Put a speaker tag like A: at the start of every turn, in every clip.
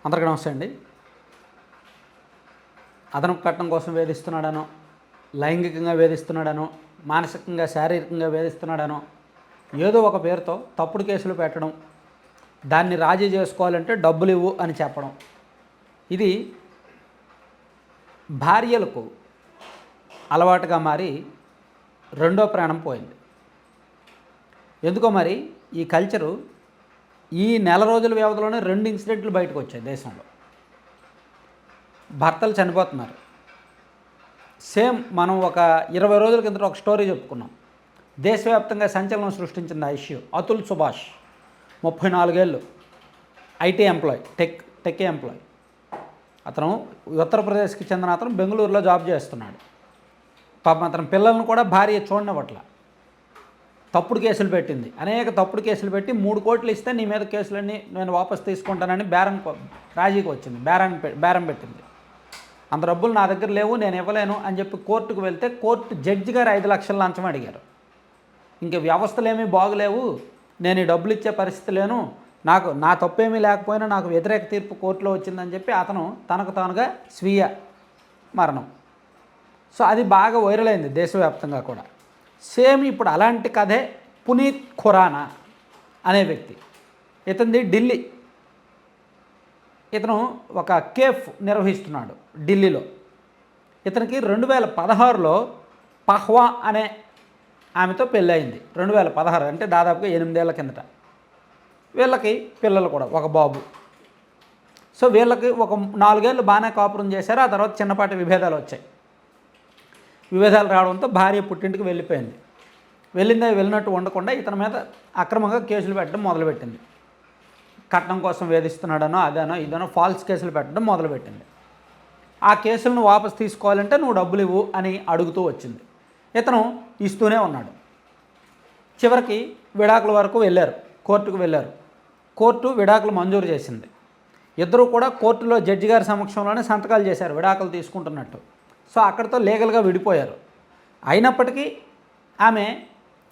A: అందరికీ నమస్తే అండి. అదనపు కట్నం కోసం వేధిస్తున్నాడనో, లైంగికంగా వేధిస్తున్నాడనో, మానసికంగా శారీరకంగా వేధిస్తున్నాడనో ఏదో ఒక పేరుతో తప్పుడు కేసులు పెట్టడం, దాన్ని రాజీ చేసుకోవాలంటే డబ్బులు ఇవ్వు అని చెప్పడం, ఇది భార్యలకు అలవాటుగా మారి రెండో ప్రాణం పోయింది. ఎందుకో మరి ఈ కల్చరు ఈ నెల రోజుల వ్యవధిలోనే 2 ఇన్సిడెంట్లు బయటకు వచ్చాయి దేశంలో. భర్తలు చనిపోతున్నారు. సేమ్ మనం ఒక 20 రోజుల కిందట ఒక స్టోరీ చెప్పుకున్నాం. దేశవ్యాప్తంగా సంచలనం సృష్టించింది ఆ ఇష్యూ. అతుల్ సుభాష్ 34 ఏళ్ళు, ఐటీ ఎంప్లాయ్, టెక్ ఎంప్లాయ్. అతను ఉత్తరప్రదేశ్కి చెందిన అతను బెంగళూరులో జాబ్ చేస్తున్నాడు. పాపం అతని పిల్లలను కూడా భార్య చూడనివ్వట్ల. తప్పుడు కేసులు పెట్టింది, అనేక తప్పుడు కేసులు పెట్టి 3 కోట్లు ఇస్తే నీ మీద కేసులన్నీ నేను వాపసు తీసుకుంటానని రాజీకి వచ్చింది, బేరం పెట్టింది. అంత డబ్బులు నా దగ్గర లేవు, నేను ఇవ్వలేను అని చెప్పి కోర్టుకు వెళ్తే కోర్టు జడ్జి గారు 5 లక్షల లంచం అడిగారు. ఇంక వ్యవస్థలు ఏమీ బాగులేవు, నేను ఈ డబ్బులు ఇచ్చే పరిస్థితి లేను, నా తప్పేమీ లేకపోయినా నాకు వ్యతిరేక తీర్పు కోర్టులో వచ్చిందని చెప్పి అతను తనకు తానుగా స్వీయ మరణం. సో అది బాగా వైరల్ అయింది దేశవ్యాప్తంగా కూడా. సేమ్ ఇప్పుడు అలాంటి కథే పునీత్ ఖురానా అనే వ్యక్తి. ఇతనిది ఢిల్లీ. ఇతను ఒక కేఫ్ నిర్వహిస్తున్నాడు ఢిల్లీలో. ఇతనికి 2016లో పహ్వా అనే ఆమెతో పెళ్ళయింది. 2016 అంటే దాదాపుగా 8 ఏళ్ల కిందట. వీళ్ళకి పిల్లలు కూడా, ఒక బాబు. సో వీళ్ళకి ఒక 4 ఏళ్ళు బాగానే కాపురం చేశారు. ఆ తర్వాత చిన్నపాటి విభేదాలు వచ్చాయి. విభేదాలు రావడంతో భార్య పుట్టింటికి వెళ్ళిపోయింది. వెళ్ళినట్టు ఉండకుండా ఇతని మీద అక్రమంగా కేసులు పెట్టడం మొదలుపెట్టింది. కట్నం కోసం వేధిస్తున్నాడనో అదనో ఇదనో ఫాల్స్ కేసులు పెట్టడం మొదలుపెట్టింది. ఆ కేసులను వాపసు తీసుకోవాలంటే నువ్వు డబ్బులు ఇవ్వు అని అడుగుతూ వచ్చింది. ఇతను ఇస్తూనే ఉన్నాడు. చివరికి విడాకుల వరకు వెళ్ళారు, కోర్టుకు వెళ్ళారు. కోర్టు విడాకులు మంజూరు చేసింది. ఇద్దరు కూడా కోర్టులో జడ్జి గారి సమక్షంలోనే సంతకాలు చేశారు విడాకులు తీసుకుంటున్నట్టు. సో అక్కడితో లీగల్గా విడిపోయారు. అయినప్పటికీ ఆమె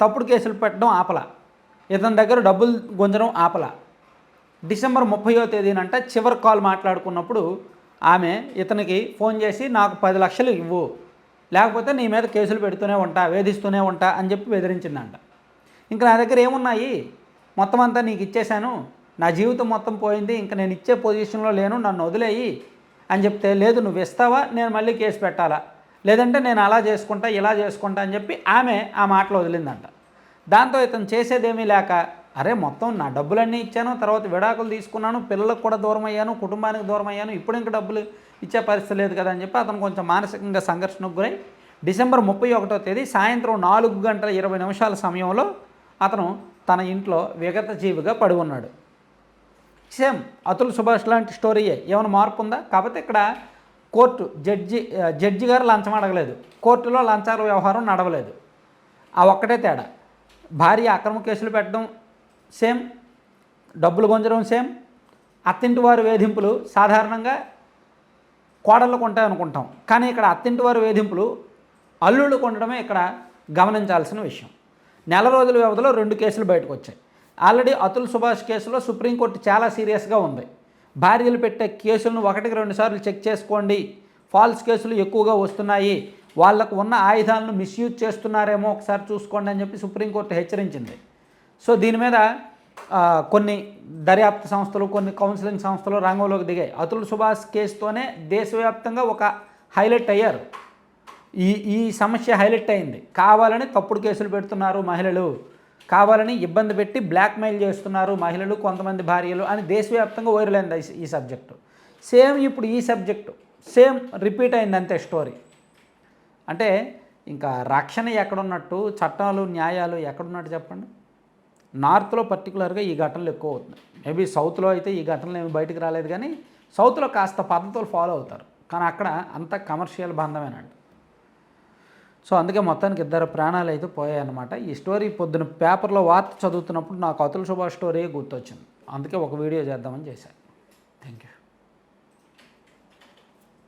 A: తప్పుడు కేసులు పెట్టడం ఆపల, ఇతని దగ్గర డబ్బులు గుంజడం ఆపల. డిసెంబర్ 30వ తేదీనంట చివరి కాల్ మాట్లాడుకున్నప్పుడు ఆమె ఇతనికి ఫోన్ చేసి నాకు 10 లక్షలు ఇవ్వు, లేకపోతే నీ మీద కేసులు పెడుతూనే ఉంటా, వేధిస్తూనే ఉంటా అని చెప్పి బెదిరించిందంట. ఇంకా నా దగ్గర ఏమున్నాయి, మొత్తం అంతా నీకు ఇచ్చేశాను, నా జీవితం మొత్తం పోయింది, ఇంకా నేను ఇచ్చే పొజిషన్లో లేను, నన్ను వదిలేయి అని చెప్తే, లేదు నువ్వు ఇస్తావా నేను మళ్ళీ కేసు పెట్టాలా, లేదంటే నేను అలా చేసుకుంటా ఇలా చేసుకుంటా అని చెప్పి ఆమె ఆ మాటలు వదిలిందంట. దాంతో ఇతను చేసేదేమీ లేక, అరే మొత్తం నా డబ్బులన్నీ ఇచ్చాను, తర్వాత విడాకులు తీసుకున్నాను, పిల్లలకు కూడా దూరం అయ్యాను, కుటుంబానికి దూరం అయ్యాను, ఇప్పుడు ఇంకా డబ్బులు ఇచ్చే పరిస్థితి లేదు కదా అని చెప్పి అతను కొంచెం మానసికంగా సంఘర్షణకు గురై డిసెంబర్ 31వ తేదీ సాయంత్రం 4:20 సమయంలో అతను తన ఇంట్లో విగత జీవిగా పడి ఉన్నాడు. సేమ్ అతుల్ సుభాష్ లాంటి స్టోరీయే, ఏమైనా మార్పు ఉందా? కాకపోతే ఇక్కడ కోర్టు జడ్జి గారు లంచం అడగలేదు, కోర్టులో లంచాల వ్యవహారం నడవలేదు. ఆ ఒక్కటే తేడా. భార్య అక్రమ కేసులు పెట్టడం సేమ్, డబ్బులు గుంజడం సేమ్. అత్తింటి వారి వేధింపులు సాధారణంగా కోడళ్ళకు ఉంటాయి అనుకుంటాం, కానీ ఇక్కడ అత్తింటి వారి వేధింపులు అల్లుళ్ళు ఉండడమే ఇక్కడ గమనించాల్సిన విషయం. నెల రోజుల వ్యవధిలో 2 కేసులు బయటకు వచ్చాయి. ఆల్రెడీ అతుల్ సుభాష్ కేసులో సుప్రీంకోర్టు చాలా సీరియస్గా ఉంది. భార్యలు పెట్టే కేసులను 1-2 సార్లు చెక్ చేసుకోండి, ఫాల్స్ కేసులు ఎక్కువగా వస్తున్నాయి, వాళ్లకు ఉన్న ఆయుధాలను మిస్యూజ్ చేస్తున్నారేమో ఒకసారి చూసుకోండి అని చెప్పి సుప్రీంకోర్టు హెచ్చరించింది. సో దీని మీద కొన్ని దర్యాప్తు సంస్థలు, కొన్ని కౌన్సిలింగ్ సంస్థలు రంగంలోకి దిగాయి. అతుల్ సుభాష్ కేసుతోనే దేశవ్యాప్తంగా ఒక హైలైట్ అయ్యారు. ఈ సమస్య హైలైట్ అయింది. కావాలని తప్పుడు కేసులు పెడుతున్నారు మహిళలు, కావాలని ఇబ్బంది పెట్టి బ్లాక్మెయిల్ చేస్తున్నారు మహిళలు, కొంతమంది భార్యలు అని దేశవ్యాప్తంగా వైరల్ అయింది ఈ సబ్జెక్టు. సేమ్ ఇప్పుడు ఈ సబ్జెక్టు సేమ్ రిపీట్ అయింది అంతే స్టోరీ. అంటే ఇంకా రక్షణ ఎక్కడున్నట్టు, చట్టాలు న్యాయాలు ఎక్కడున్నట్టు చెప్పండి. నార్త్లో పర్టికులర్గా ఈ ఘటనలు ఎక్కువ అవుతున్నాయి. మేబీ సౌత్లో అయితే ఈ ఘటనలు ఏమి బయటకు రాలేదు, కానీ సౌత్లో కాస్త పద్ధతులు ఫాలో అవుతారు, కానీ అక్కడ అంత కమర్షియల్ బంధమేనండి. సో అందుకే మొత్తానికి 2 ప్రాణాలు అయితే పోయాయన్నమాట. ఈ స్టోరీ పొద్దున పేపర్లో వార్త చదువుతున్నప్పుడు నాకు అతుల్ సుభాష్ స్టోరీ గుర్తొచ్చింది, అందుకే ఒక వీడియో చేద్దామని చేశాను. Thank you.